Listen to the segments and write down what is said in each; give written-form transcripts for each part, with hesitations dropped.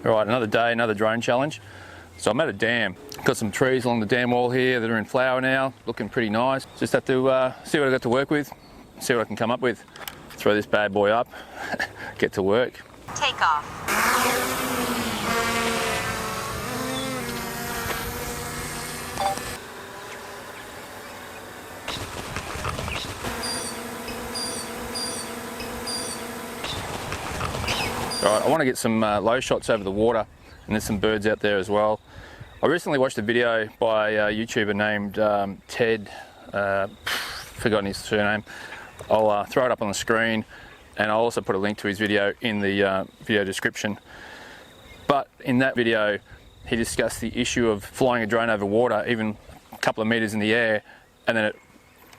Right, another day, another drone challenge. So I'm at a dam. Got some trees along the dam wall here that are in flower now, looking pretty nice. Just have to see what I got to work with, see what I can come up with. Throw this bad boy up, get to work. Take off. Alright, I want to get some low shots over the water, and there's some birds out there as well. I recently watched a video by a YouTuber named Ted, forgotten his surname. I'll throw it up on the screen, and I'll also put a link to his video in the video description. But in that video, he discussed the issue of flying a drone over water, even a couple of meters in the air, and then it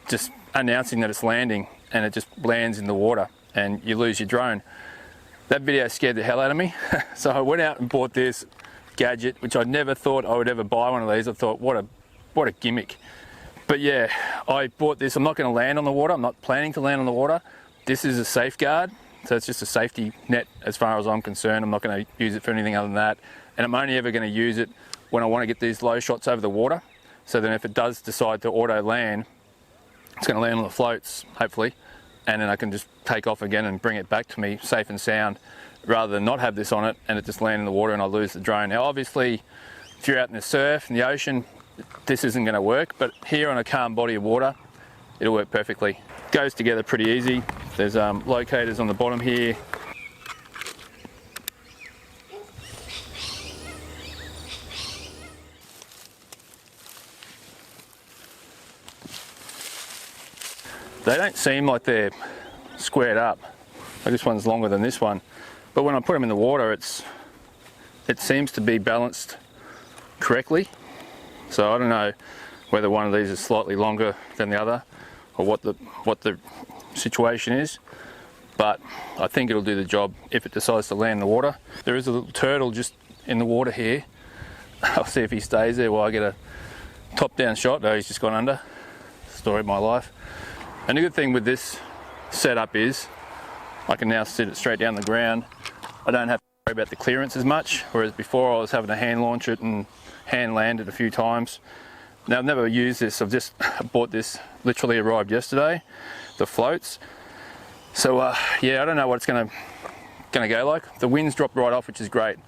just announcing that it's landing, and it just lands in the water, and you lose your drone. That video scared the hell out of me, so I went out and bought this gadget, which I never thought I would ever buy one of these. I thought, what a gimmick. But yeah, I bought this. I'm not going to land on the water. I'm not planning to land on the water. This is a safeguard, so it's just a safety net as far as I'm concerned. I'm not going to use it for anything other than that, and I'm only ever going to use it when I want to get these low shots over the water. So then if it does decide to auto land, it's going to land on the floats, hopefully, and then I can just take off again and bring it back to me safe and sound, rather than not have this on it and it just land in the water and I lose the drone. Now obviously, if you're out in the surf, in the ocean, this isn't going to work, but here on a calm body of water, it'll work perfectly. Goes together pretty easy. There's locators on the bottom here. They don't seem like they're squared up. This one's longer than this one. But when I put them in the water, it seems to be balanced correctly. So I don't know whether one of these is slightly longer than the other, or what the situation is. But I think it'll do the job if it decides to land in the water. There is a little turtle just in the water here. I'll see if he stays there while I get a top-down shot. No, he's just gone under. Story of my life. And the good thing with this setup is I can now sit it straight down the ground. I don't have to worry about the clearance as much, whereas before I was having to hand launch it and hand land it a few times. Now I've never used this. I've just bought this, literally arrived yesterday, the floats. So yeah, I don't know what it's gonna go like. The wind's dropped right off, which is great.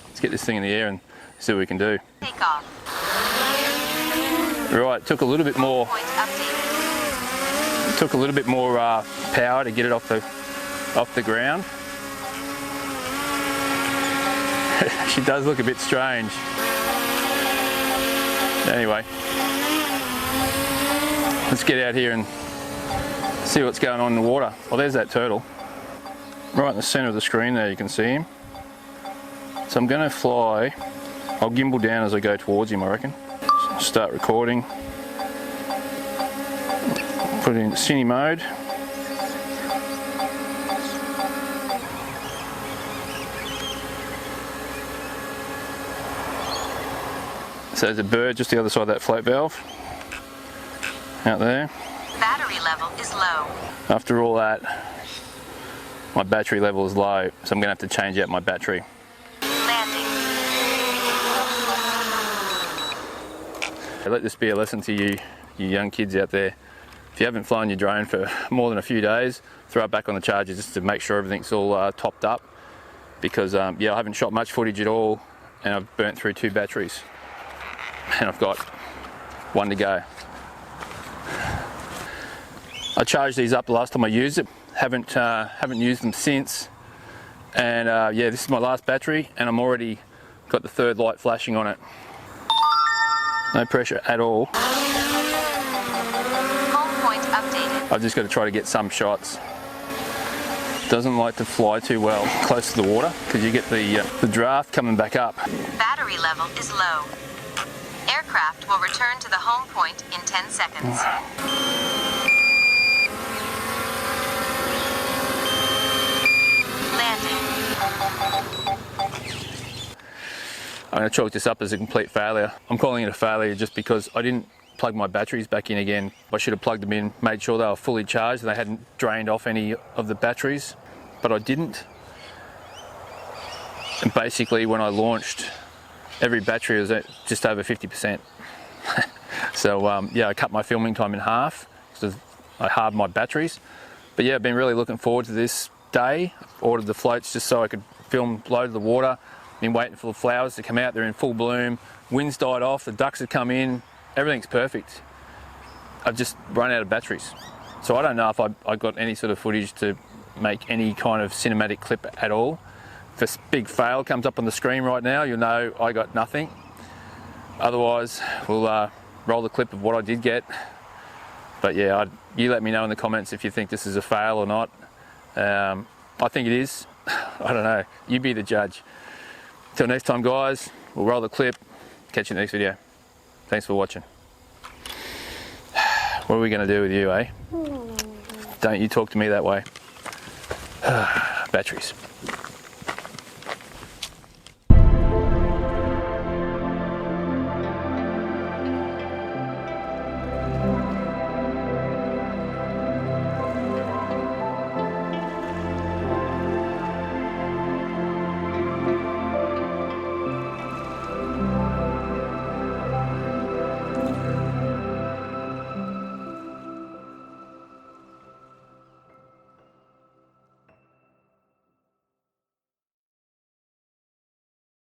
Let's get this thing in the air and see what we can do. Take off. Right, took a little bit more. Took a little bit more power to get it off the ground. She does look a bit strange. Anyway, let's get out here and see what's going on in the water. Well, there's that turtle. Right in the center of the screen there, you can see him. So I'm going to fly. I'll gimbal down as I go towards him, I reckon. Start recording. Put it in cine mode. So there's a bird just the other side of that float valve. Out there. Battery level is low. After all that, my battery level is low, so I'm going to have to change out my battery. Landing. Let this be a lesson to you young kids out there. If you haven't flown your drone for more than a few days, throw it back on the charger just to make sure everything's all topped up. Because yeah, I haven't shot much footage at all, and I've burnt through 2 batteries. And I've got 1 to go. I charged these up the last time I used it. Haven't used them since. And yeah, this is my last battery, and I'm already got the 3rd light flashing on it. No pressure at all. I've just got to try to get some shots. Doesn't like to fly too well close to the water because you get the draft coming back up. Battery level is low. Aircraft will return to the home point in 10 seconds. Landing. I'm going to chalk this up as a complete failure. I'm calling it a failure just because I didn't plug my batteries back in again. I should have plugged them in, made sure they were fully charged and they hadn't drained off any of the batteries, but I didn't. And basically when I launched, every battery was at just over 50%. So yeah, I cut my filming time in half, so I halved my batteries. But yeah, I've been really looking forward to this day. I've ordered the floats just so I could film load of the water. Been waiting for the flowers to come out, they're in full bloom. Wind's died off, the ducks have come in, everything's perfect. I've just run out of batteries. So I don't know if I got any sort of footage to make any kind of cinematic clip at all. If this big fail comes up on the screen right now, you'll know I got nothing. Otherwise, we'll roll the clip of what I did get. But yeah, you let me know in the comments if you think this is a fail or not. I think it is. I don't know. You be the judge. Till next time, guys, we'll roll the clip. Catch you in the next video. Thanks for watching. What are we going to do with you, eh? Don't you talk to me that way. Batteries.